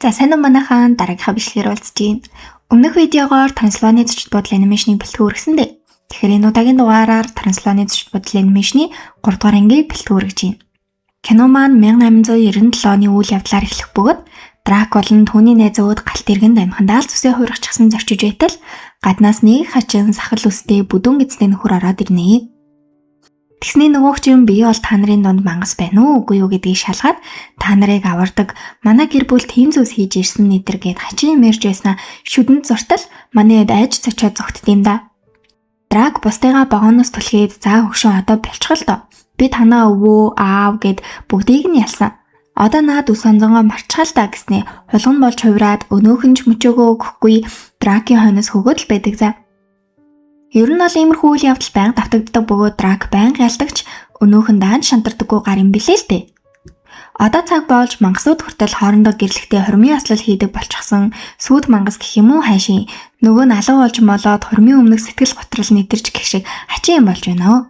За сайн уу манайхан дараагийнхаа бичлэгээр уулзж байна. Өмнөх видеогоор Трансилвани зочид бодол анимашны бэлтгэн хүргэсэн дээ. Тэгэхээр энэ удаагийн дугаараар Трансилвани зочид бодол анимашны 3 дугаар ангийг бэлтгэн хүргэж байна. Кино маань 1897 оны үйл явдлаар эхлэх бөгөөд Дракул нь түүний найзууд галт иргэнд амхан даал зүсээ хуургачихсан зорчиж байтал гаднаас нэг хачин сахал үстэй бүдүүн эзний нөхөр ороод ирнэ. Тэгсний нөгөөх чинь бие бол та нарын донд мангас байна уу үгүй юу гэдгийг шалгаад та нарыг авардаг манай гэр бүл тийм зүйлс хийж ирсэн нэтэр гээд хачин юм ярьж байснаа шүдэнд зуртал манай эд айж цочоод зогтд юм да. Драк бусдыгаа багооноос түлхээд за хөгшөө одоо болчихл доо. Би танаа өвөө аав гэд бүгдийг нь ялсан. Одоо наад ус онзонгоо марчхал та гэснээ хулган болж хувраад өнөөхөн ч мөчөөгөө өгөхгүй Дракийн хойноос хөгөөд л байдаг за. Ер нь бол иймэрхүү үйл явдал байнга давтагддаг бөгөөд Драк байнга ялдагч өнөөхөн даанд шантардаггүй гар юм билээ л дээ. Одоо цаг болж мангасууд хүртэл хоорондоо гэрлэхдээ хормын аслал хийдэг болчихсон сүйд мангас гэх юм уу хайшин нөгөө нь алга болж молоод хормын өмнөх сэтгэл готрол нэтэрч гэх шиг хачин юм болж байна оо.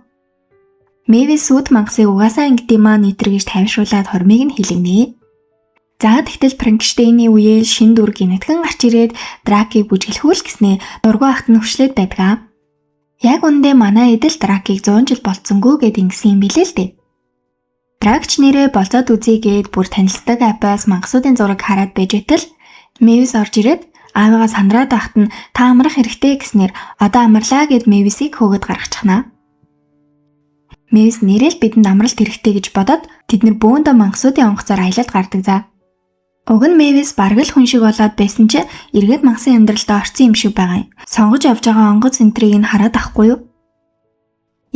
Мэвис сүйд мангасыг угаасаа ингэдэмаа нэтэргэж тайвшруулад хормыг нь хилэгнэ. За тэгтэл Франкштейний үеэл шин дүр гинэтгэн гарч ирээд Дракийг бүжиглэхүүл гэснээ дургу ахт нь хүчлээд байдгаа. Яг үндэ манай эдэл Дракийг 100 жил болцсонгүй гэд ингэсэн юм билээ л дээ. Дракч нэрээ болцоод үзье гээд бүр танилцдаг апаас мангасуудын зураг хараад байж байтал Мэвис орж ирээд аавыгаа сандраад байхад нь та амрах хэрэгтэй гэснээр одоо амарлаа гэд Мэвисийг хөөгд гаргачихнаа. Мэвис нэрэл бидэнд амралт хэрэгтэй гэж бодоод тэд нар бөөндөө мангасуудын онгоцоор аялалд гардаг за. Уг нь Мэвис бараг л хүн шиг болоод байсан чи эргээд мангасын амьдралдаа орцсон юм шиг байгаа юм. Сонгож явж байгаа онгоц энтрийг нь хараад ахгүй юу?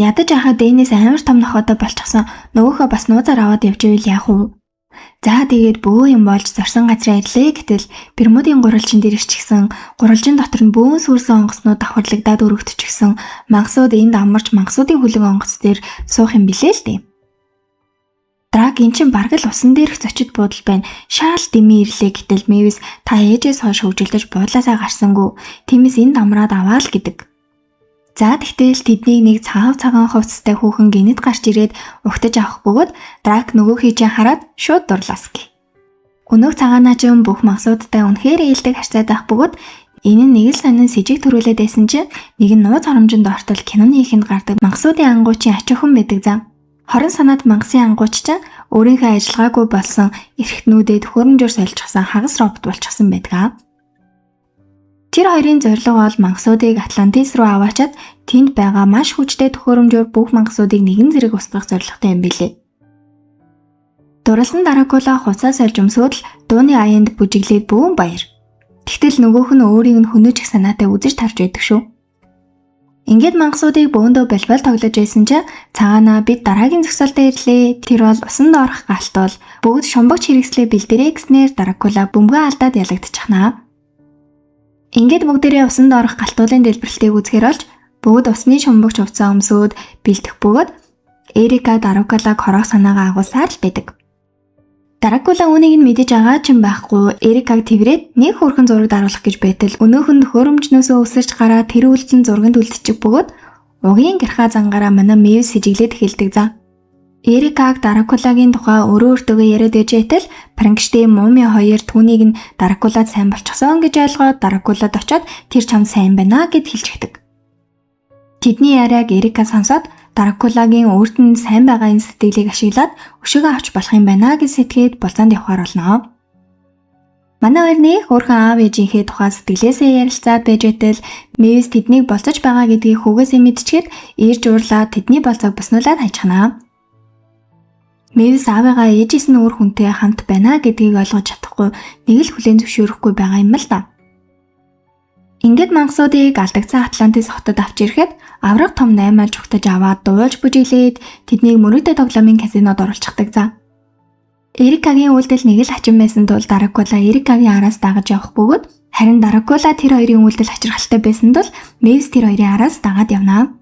Ядаж ахад Дэнис амар том нохотой болчихсон нөгөөхөө бас нууцаар аваад явж ивэл яах вэ? За тэгээд бөө юм болж зорсон газраа ирлээ гэтэл Бермудын гурвалжин дээр ирчихсэн гурвалжин дотор нь бөөн сүрсэн онгоцнууд давхарлагдаад өргөдчихсэн мангасууд энд амарч мангасуудын хөлөг онгоц дээр суух юм билээ л дээ. Драк эн чин бараг л усан дээрх зочид буудал байна. Шаал дэмий ирлээ гэтэл Мэвис та ээжээс хойш хөвжөлдөж буудлаасаа гарсангүй. Тиймээс энд амраад аваа л гэдэг. За тэгтэл тэднийг нэг цагаан хувцастай хүүхэн гинэд гарч ирээд угтаж авах бөгөөд Драк нөгөөхий чинь хараад шууд дурлааски. Өнөөх цагаанаа чинь бүх мангасуудтай үнэхээр ээлдэг харьцаад байх бөгөөд энэ нь нэг л сонин сэжиг төрүүлээд байсан чинь нэг нь нууц хоромжинд ортол киноны ихэнд гардаг мангасуудын ангуучийн ач өхөн байдаг зам. Хорон санаад мангасын ангууч чинь өөрийнхөө ажиллагаагүй болсон эрхтнүүдэд хөрөмжөөр солилцсон хагас робот болчихсон байдгаа. Тэр хоёрын зорилго бол мангасуудыг Атлантис руу аваачаад тэнд байгаа маш хүчтэй төхөөрөмжөөр бүх мангасуудыг нэгэн зэрэг устгах зорилготой юм билээ. Дурласан Дракула хуцаа сольж өмсөөд л дууны аянд бүжиглээд бөөн баяр. Тэгтэл нөгөөх нь өөрийг нь хөнөөж их санаатай үзэж тарж байдаг шүү. Ингээд мангасуудыг бөөндөө балбал тоглож байсан чинь цагаанаа бид дараагийн зогсоолтод ирлээ. Тэр бол усанд орох галт бол бүгд шумбагч хэрэгслээ бэлдэрээ гэснээр Дракула бөмбөгөө алдаад ялагдчихнаа. Ингээд бүгдээрээ усанд орох галтуулын дэлбэрэлтийг үзэхээр олж бүгд усны шумбагч хувцас өмсөөд бэлдэх бөгөөд Эрика Дракулаг хорох санаагаа агуулсаар л байдаг. Дракула үүнийг нь мэдэж байгаа ч юм байхгүй Эрикаг тэрврээд нэг хөрхэн зураг даруулах гэж байтал өнөөхөнд хөрөмжнөөсөө өсөж гараа тэр үйлдэл зурганд үлдчих бөгөөд угийн гэрхаа зангаараа манай Мэвис сэжиглээд эхэлдэг за. Эрикаг Дракулагийн тухай өөртөө яриад ээж байтал Франкштейн муми хоёр түүнийг нь Дракулад сайн болчихсон гэж ойлгоод Дракулад очиод тэр чамд сайн байна гэд хэлж өгдөг. Тэдний яриаг Эрика сонсоод Дракулагийн өөрт нь сайн байгаа энэ сэтгэлийг ашиглаад өшөөгөө авч болох юм байна гэж сэтгээд болцоонд явахаар болно. Манай хоёр нэг өөрхөн аав ээжийнхээ тухай сэтгэлээсээ ярилцаад байж байтал Мэвис тэднийг болцож байгаа гэдгийг хүүгээсээ мэдчихэд ирж уурлаад тэдний болцоог буснуулаад хайчхнаа. Мэвис аавыгаа ээжээс нь өөр хүнтэй хамт байна гэдгийг ойлгож чадахгүй нэг л хүлээн зөвшөөрөхгүй байгаа юм л да. Ингээд мангасуудыг алдагдсан Атлантис хотод авч ирэхэд авраг том 8 алж угтаж аваад дуулж бүжиглээд тэднийг мөрөөдө тоглоомын казинод оруулчихдаг за. Эрикагийн үйлдэл нэг л хачин байсан тул Дракула Эрикагийн араас дагаж явах бөгөөд харин Дракула тэр хоёрын үйлдэл хачирхалтай байсан тул Мэвис тэр хоёрын араас дагаад явнаа.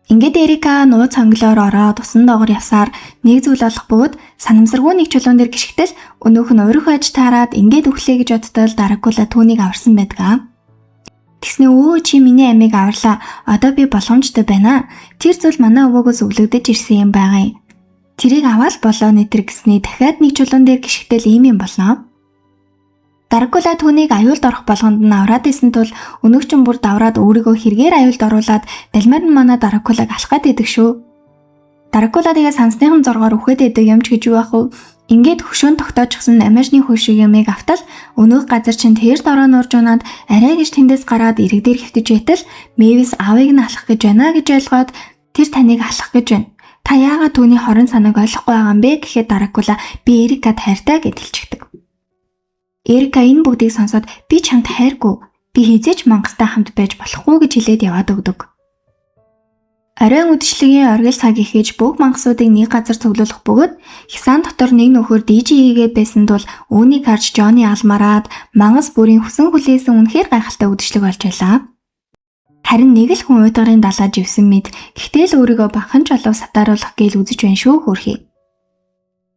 Ингээд Эрика нууц хонглоор ороод усан доогоор явсаар нэг зүйл олох бөгөөд санамсаргүй нэг чулуун дээр гიშгтэл өнөөх нь өөрийнхөө аж таарад ингээд өглөө гэж бодтол Дракула түүнийг аварсан байдгаа. Тэгснэ өө чи миний амийг аварлаа. Одоо би боломжтой байна. Тэр зүйл манай өвөөгөөс өглөгдөж ирсэн юм байгаа юм. Тэрийг аваад болоо нэтэр гэснээ дахиад нэг чулуун дээр гიშгтэл ийм юм болно. Дракула түүнийг аюулд орох болгонд нь авраад исэн тул өнөөгчөн бүр давраад өөрийгөө хэрэгээр аюулд оруулаад Далмаар нь манай Дракулаг алах гээд идэг шүү. Дракула тэгээ сансныхан зоргоор үхээд идэг юм ч гэж юу ах вэ? Ингээд хөшөөн тогтоочихсон амиашны хөл шиг юмыг автал өнөөх газар чинь тэрд ороо нурж унаад арай гэж тэндээс гараад ирэг дээр хөвтөж байтал Мэвис аавыг нь алах гэж байна гэж ойлгоод тэр таныг алах гэж байна. Та яагаад түүний хорон санааг ойлгохгүй байгаа юм бэ гэхэд Дракула би Эрикад хайртай гэж хэлчихдэг. Эрика энэ бүгдийг сонсоод би чамд хайргүй, би хизээч мангастай хамт байж болохгүй гэж хэлээд яваад өгдөг. Оройн үдшилгийн оргил цаг ихэж бүх мангасуудыг нэг газар цуглуулах бөгөөд хясаан дотор нэг нөхөр DJ-гээ байсан тул үүнийг харж Жони алмараад мангас бүрийн хүсэн хүлээсэн үнэхээр гайхалтай үдшилэг болж байлаа. Харин нэг л хүн уйдгарын далаа живсэн мэд гэхдээ л өөрийгөө бахан жолоо сатааруулах гээл үзэж байна шүү хөөрхий.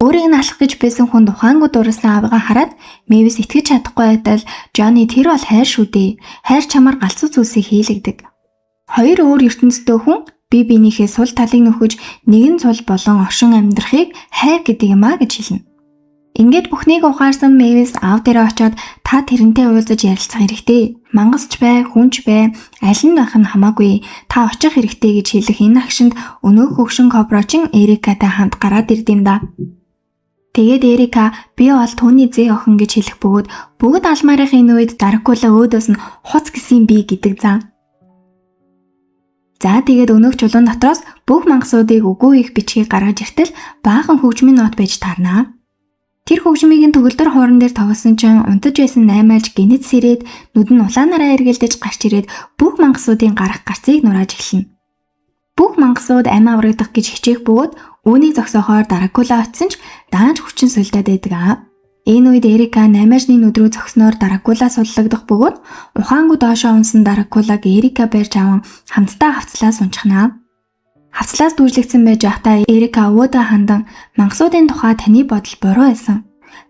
Өөрийг нь алах гэж байсан хүн ухаангууд дуурсан аавыгаа хараад Мэвис итгэж чадахгүй байтал Жони тэр бол хайр шүү дээ. Хайр чамаар галзуу зүйлсийг хийлэгдэг. Хоёр өөр ертөнцтэй хүн бие биенийхээ сул талыг нөхөж нэгэн цул болон оршин амьдрахыг хайр гэдэг юм а гэж хэлнэ. Ингээд бүхнийг ухаарсан Мэвис аав дээрээ очиод та тэрнтэй уулзаж ярилцах хэрэгтэй. Мангасч бай, хүнч бай, аль нь байх нь хамаагүй. Та очих хэрэгтэй гэж хэлэх энэ агшинд өнөөх хөгшин коброчин Эрикатай хамт гараад ирдэм да. Тэгээд Эрика би бол түүний зээ охин гэж хэлэх бөгөөд бүгд алмаарынх энэ үед Дракула өөдөөс нь хуц гисэн би гэдэг зан. За тэгээд өнөөх чулуун дотроос бүх мангасуудыг үгүй их бичгийг гаргаж иртэл баахан хөгжмийн нот байж таарнаа. Тэр хөгжмийг төгөлдөр хууран дээр тоглосон чинь унтаж байсан наймаалж гинэт сэрээд нүд нь улаанаараа эргэлдэж гарч ирээд бүх мангасуудын гарах гарцыг нурааж эхэлнэ. Бүх мангасууд амь аврагдах гэж хичээх бөгөөд үүнийг зогсоохоор Дракула очсон ч даанч хүчин сулдаад байдаг аа. Энэ үед Эрика наймаажны нүд рүү зогсноор Дракула суллагдах бөгөөд ухаангуу доошоо унсан Дракулаг Эрика барьж аван хамтдаа хавцлаас унчихнаа. Хавцлаас дүүжлэгдсэн байж байхдаа Эрика өвөөдөө хандан мангасуудын тухай таны бодол буруу байсан.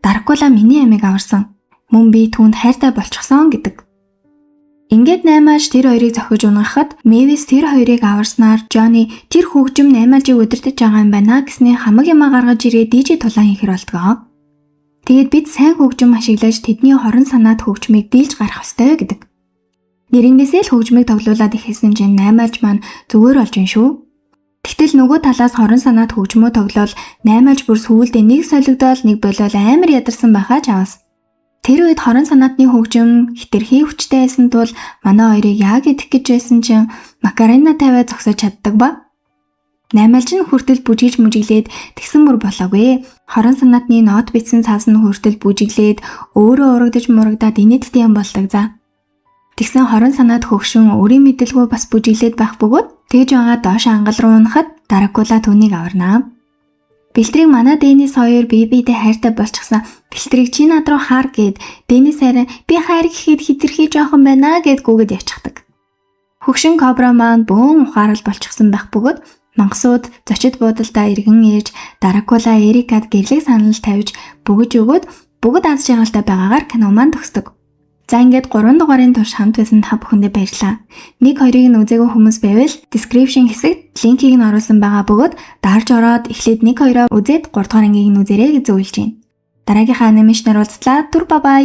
Дракула миний амийг аварсан. Мөн би түүнд хайртай болчихсон гэдэг. Ингээд наймааж тэр хоёрыг зохиж унгахад Мэвис тэр хоёрыг аварснаар Жони тэр хөгжим наймаажийг удирдах байгаа юм байна гэсний хамаг юмаа гаргаж ирээ DJ тулаан хийхэр болдгоо. Тэгээд бид сайн хөгжим ашиглаж тэдний хорон санаад хөгжмийг дийлж гарах ёстой гэдэг. Нэрнгээсээ л хөгжмийг тоглуулад ихэсэн чинь наймааж маань зүгээр болж байна шүү. Тэгтэл нөгөө талаас хорон санаад хөгжмөө тоглоол наймааж бүр сүүлдээ нэг солигдоол нэг болол амар ядарсан байхаа ч авас. Тэр үед хорон санаатны хөгжим хитрхи хүчтэй байсан тул манай хоёрыг яг идэх гэж байсан чинь макарена тавиад зогсож чаддаг ба. Наймаалж нь хүртэл бүжиглж мүжиглээд тэгсэн бүр болоогүй. Хорон санаатны нот бичсэн цаас нь хүртэл бүжиглээд өөрөө урагдаж мурагдаад инээдтэй юм болдог за. Тэгсэн хорон санаад хөгшин өөрийн мэдлгүй бас бүжиглээд байх бөгөөд тэгж байгаа доош ангал руу унахад Дракула түүнийг аварнаа. Бэлтрийг манай Денис хоёр биедээ хайртай болчихсон. Бэлтрийг чи над руу хаар гэд Денис харин би хайр гэхэд хитрхи жоохон байна гэд гүгэд явчихдаг. Хөгшин кобра маань бөөн ухаарал болчихсон байх бөгөөд мангасууд зочид буудалдаа иргэн ирж Дракула Эрикад гэрлэг санал тавьж бөгөж өгөөд бүгд аз жаргалтай байгаагаар кино маань төгсдөг. За ингээд 3 дугаарын турш хамт байсан та бүхэндээ баярлалаа. 1-2-ыг нь үзээгүй хүмүүс байвал description хэсэгт линкийг нь оруулсан байгаа бөгөөд дарж ороод эхлээд 1-2-оо үзээд 3 дугаар ангийг нь үзээрэй гэж зөвлөж байна. Дараагийнхаа анимашнаар уулзлаа. Түр бай бай.